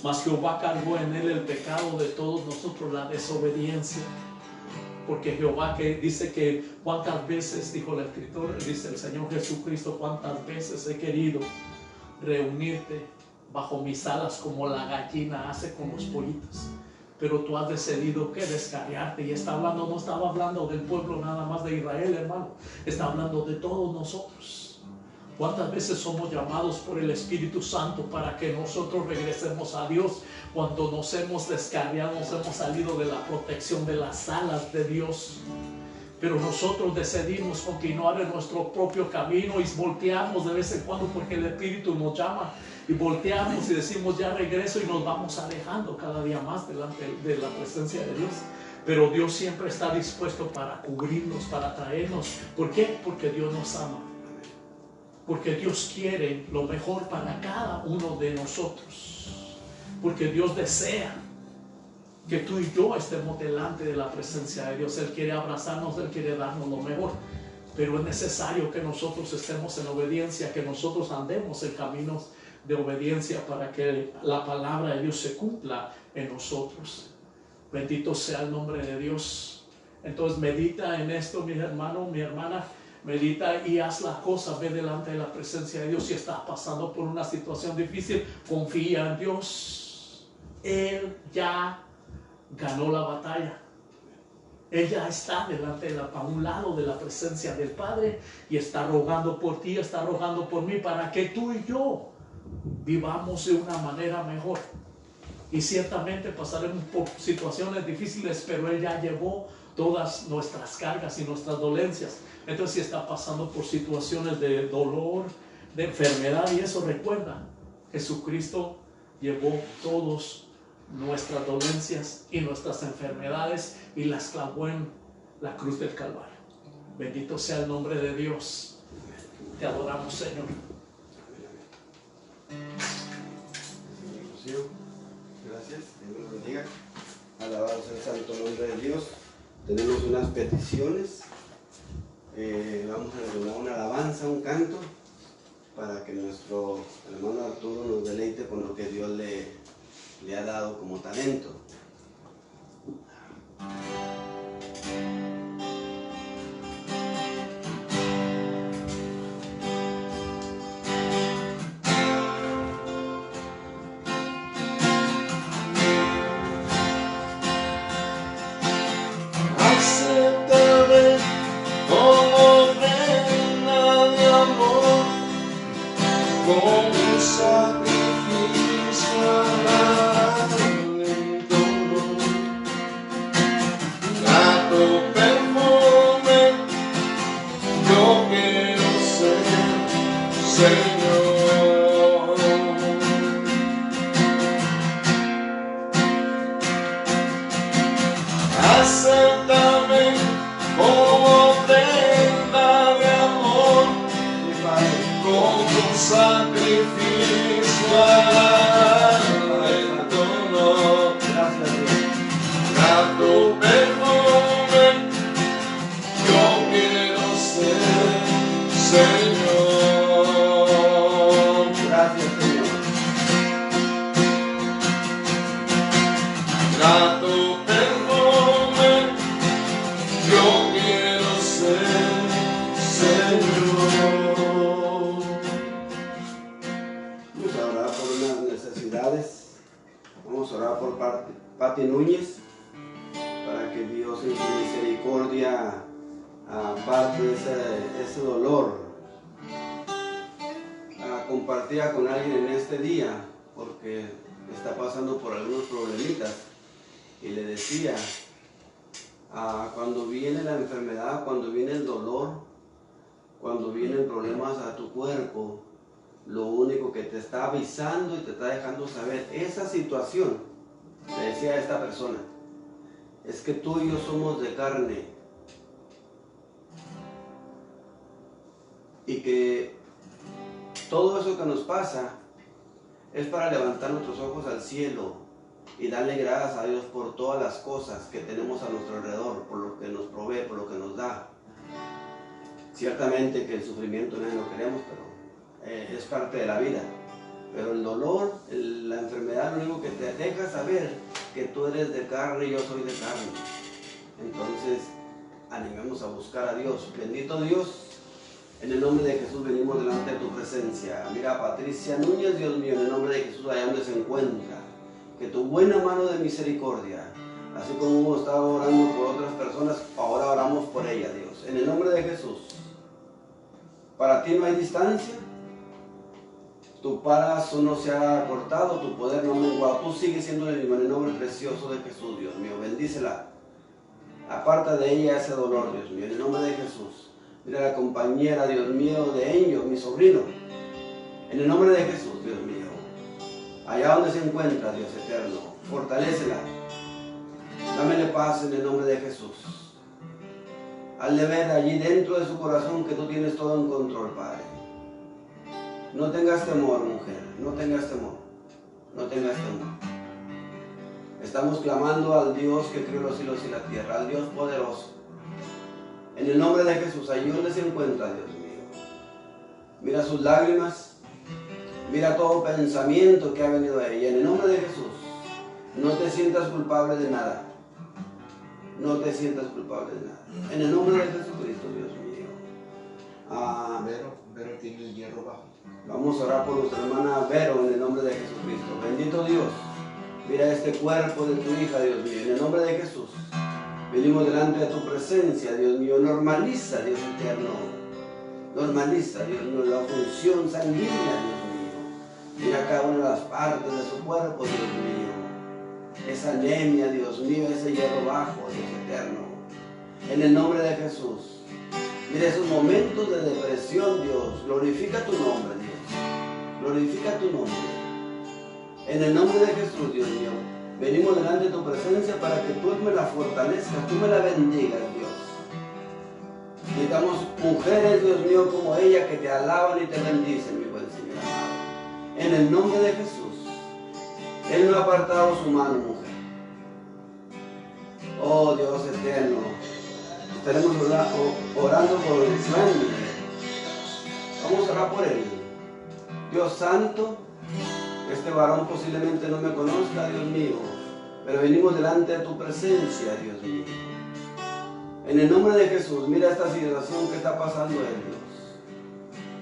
mas Jehová cargó en él el pecado de todos nosotros, la desobediencia. Porque Jehová que dice que cuántas veces, dijo el escritor, dice el Señor Jesucristo, cuántas veces he querido reunirte bajo mis alas como la gallina hace con los pollitos, pero tú has decidido que descarriarte. Y está hablando, no estaba hablando del pueblo nada más de Israel, hermano, está hablando de todos nosotros. ¿Cuántas veces somos llamados por el Espíritu Santo para que nosotros regresemos a Dios cuando nos hemos descarriado, nos hemos salido de la protección de las alas de Dios? Pero nosotros decidimos continuar en nuestro propio camino y volteamos de vez en cuando porque el Espíritu nos llama y volteamos y decimos ya regreso y nos vamos alejando cada día más delante de la presencia de Dios. Pero Dios siempre está dispuesto para cubrirnos, para traernos. ¿Por qué? Porque Dios nos ama. Porque Dios quiere lo mejor para cada uno de nosotros. Porque Dios desea que tú y yo estemos delante de la presencia de Dios. Él quiere abrazarnos, Él quiere darnos lo mejor. Pero es necesario que nosotros estemos en obediencia, que nosotros andemos en caminos de obediencia para que la palabra de Dios se cumpla en nosotros. Bendito sea el nombre de Dios. Entonces medita en esto, mi hermano, mi hermana. Medita y haz la cosa, ve delante de la presencia de Dios. Si estás pasando por una situación difícil, confía en Dios. Él ya ganó la batalla. Él ya está a un lado de la presencia del Padre y está rogando por ti, está rogando por mí para que tú y yo vivamos de una manera mejor. Y ciertamente pasaremos por situaciones difíciles, pero Él ya llevó todas nuestras cargas y nuestras dolencias. Entonces, si está pasando por situaciones de dolor, de enfermedad y eso, recuerda, Jesucristo llevó todas nuestras dolencias y nuestras enfermedades y las clavó en la cruz del Calvario. Bendito sea el nombre de Dios. Te adoramos, Señor. Gracias, Dios nos bendiga. Alabado sea el santo nombre de Dios. Tenemos unas peticiones. Vamos a entonar una alabanza, un canto, para que nuestro hermano Arturo nos deleite con lo que Dios le ha dado como talento. Como un sacrificio agradable en tu Vamos a orar por Pati Núñez, para que Dios en su misericordia aparte ese dolor. Compartía con alguien en este día, porque está pasando por algunos problemitas, y le decía, cuando viene la enfermedad, cuando viene el dolor, cuando vienen problemas a tu cuerpo, lo único que te está avisando y te está dejando saber esa situación, le decía a esta persona, es que tú y yo somos de carne, y que todo eso que nos pasa es para levantar nuestros ojos al cielo y darle gracias a Dios por todas las cosas que tenemos a nuestro alrededor, por lo que nos provee, por lo que nos da. Ciertamente que el sufrimiento nadie lo queremos, pero es parte de la vida. Pero el dolor, la enfermedad, lo único que te deja saber que tú eres de carne y yo soy de carne. Entonces, animemos a buscar a Dios. Bendito Dios. En el nombre de Jesús venimos delante de tu presencia. Mira a Patricia Núñez, Dios mío, en el nombre de Jesús, allá donde se encuentra. Que tu buena mano de misericordia, así como hemos estado orando por otras personas, ahora oramos por ella, Dios. En el nombre de Jesús. Para ti no hay distancia. Tu brazo no se ha cortado, tu poder no ha menguado. Tú sigues siendo el mismo, en el nombre precioso de Jesús, Dios mío. Bendícela. Aparta de ella ese dolor, Dios mío, en el nombre de Jesús. Mira a la compañera, Dios mío, de Enyo, mi sobrino. En el nombre de Jesús, Dios mío. Allá donde se encuentra, Dios eterno, fortalécela. Dámele paz en el nombre de Jesús. Hazle ver allí dentro de su corazón que tú tienes todo en control, Padre. No tengas temor, mujer, no tengas temor. No tengas temor. Estamos clamando al Dios que creó los cielos y la tierra, al Dios poderoso. En el nombre de Jesús, allí donde se encuentra, Dios mío. Mira sus lágrimas, mira todo pensamiento que ha venido a ella. En el nombre de Jesús, no te sientas culpable de nada. No te sientas culpable de nada. En el nombre de Jesucristo, Dios mío. Vero tiene el hierro bajo. Vamos a orar por nuestra hermana Vero en el nombre de Jesucristo. Bendito Dios. Mira este cuerpo de tu hija, Dios mío. En el nombre de Jesús. Venimos delante de tu presencia, Dios mío. Normaliza, Dios eterno. Normaliza, Dios mío, la función sanguínea, Dios mío. Mira cada una de las partes de su cuerpo, Dios mío. Esa anemia, Dios mío, ese hierro bajo, Dios eterno. En el nombre de Jesús. Mira esos momentos de depresión, Dios. Glorifica tu nombre, Dios. Glorifica tu nombre. En el nombre de Jesús, Dios mío. Venimos delante de tu presencia para que tú me la fortalezcas, tú me la bendigas, Dios. Necesitamos mujeres, Dios mío, como ella, que te alaban y te bendicen, mi buen Señor amado. En el nombre de Jesús. Él no ha apartado su mano, mujer. Oh, Dios eterno. Estaremos orando por Randy. Vamos a orar por él. Dios santo. Este varón posiblemente no me conozca, Dios mío, pero venimos delante de tu presencia, Dios mío. En el nombre de Jesús, mira esta situación que está pasando en Dios.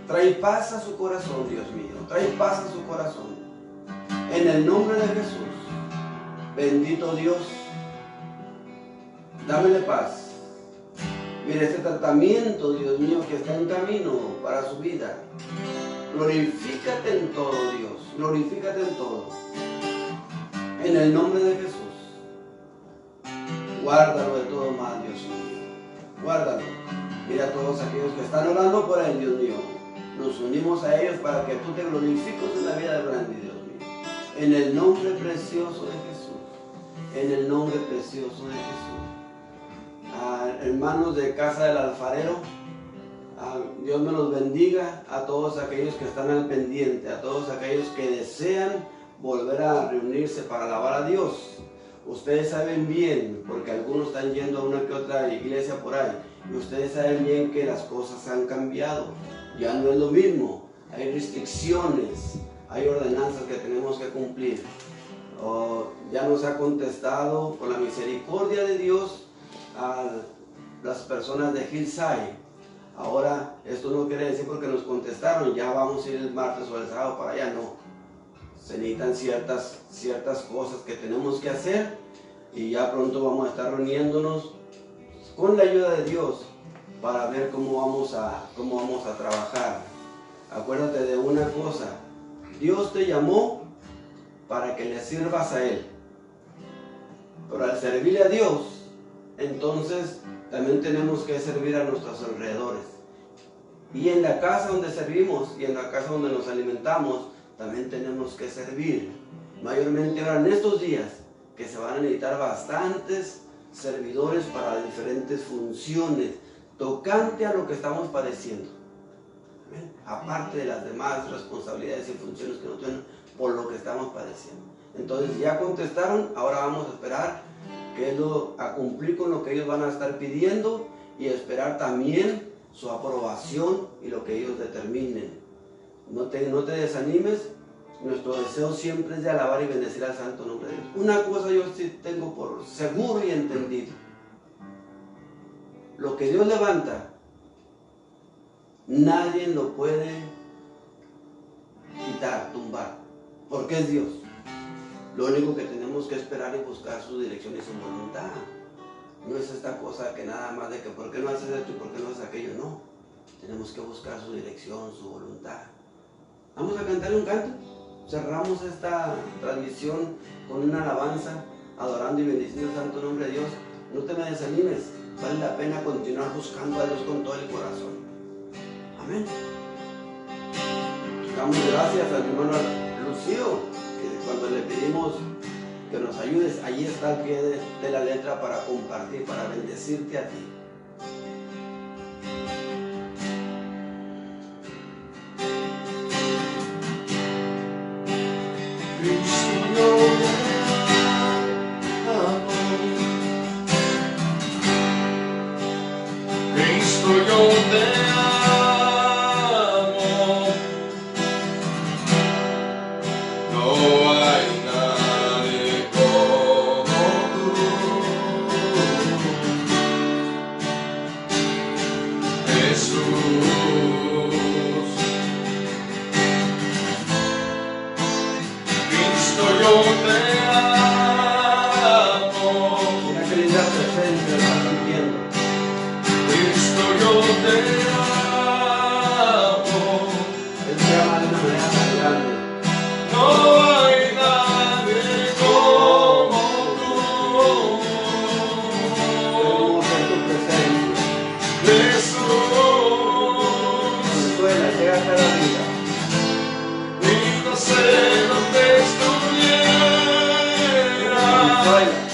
Trae paz a su corazón, Dios mío. Trae paz a su corazón. En el nombre de Jesús. Bendito Dios. Dámele paz. Mira este tratamiento, Dios mío, que está en camino para su vida. Glorifícate en todo, Dios. Glorifícate en todo. En el nombre de Jesús. Guárdalo de todo mal, Dios mío. Guárdalo. Mira a todos aquellos que están orando por él, Dios mío. Nos unimos a ellos para que tú te glorifiques en la vida de Randy, Dios mío. En el nombre precioso de Jesús. En el nombre precioso de Jesús. Hermanos de Casa del Alfarero, Dios me los bendiga, a todos aquellos que están al pendiente, a todos aquellos que desean volver a reunirse para alabar a Dios. Ustedes saben bien, porque algunos están yendo a una que otra iglesia por ahí, y ustedes saben bien que las cosas han cambiado, ya no es lo mismo, hay restricciones, hay ordenanzas que tenemos que cumplir. Ya nos ha contestado por la misericordia de Dios a las personas de Hillside. Ahora, esto no quiere decir porque nos contestaron, ya vamos a ir el martes o el sábado para allá, no. se necesitan ciertas cosas que tenemos que hacer y ya pronto vamos a estar reuniéndonos con la ayuda de Dios para ver cómo vamos a trabajar. Acuérdate de una cosa, Dios te llamó para que le sirvas a Él, pero al servirle a Dios, entonces también tenemos que servir a nuestros alrededores. Y en la casa donde servimos y en la casa donde nos alimentamos, también tenemos que servir. Mayormente ahora en estos días, que se van a necesitar bastantes servidores para diferentes funciones, tocante a lo que estamos padeciendo. ¿Amén? Aparte de las demás responsabilidades y funciones que nos tienen por lo que estamos padeciendo. Entonces ya contestaron, ahora vamos a esperar a cumplir con lo que ellos van a estar pidiendo y esperar también su aprobación y lo que ellos determinen. No te desanimes, nuestro deseo siempre es de alabar y bendecir al santo nombre de Dios. Una cosa yo sí tengo por seguro y entendido: lo que Dios levanta, nadie lo puede quitar, tumbar, porque es Dios. Lo único que tenemos que esperar es buscar su dirección y su voluntad. No es esta cosa que nada más de que ¿por qué no haces esto y por qué no haces aquello? No, tenemos que buscar su dirección, su voluntad. Vamos a cantarle un canto. Cerramos esta transmisión con una alabanza, adorando y bendiciendo el santo nombre de Dios. No te me desanimes, vale la pena continuar buscando a Dios con todo el corazón. Amén. Damos gracias al hermano Lucio, que cuando le pedimos que nos ayudes, allí está al pie de la letra para compartir, para bendecirte a ti. Cristo, yo te amo. No hay nadie como tú. Jesús, Cristo, yo te amo. Mira qué linda presencia estás sintiendo. Cristo, yo te amo. Él te ama de una manera tan grande. No hay nadie como tú. Queremos en tu presencia. Jesús, Consuela, llega a cada vida. y no sé dónde estuviera. Consuela.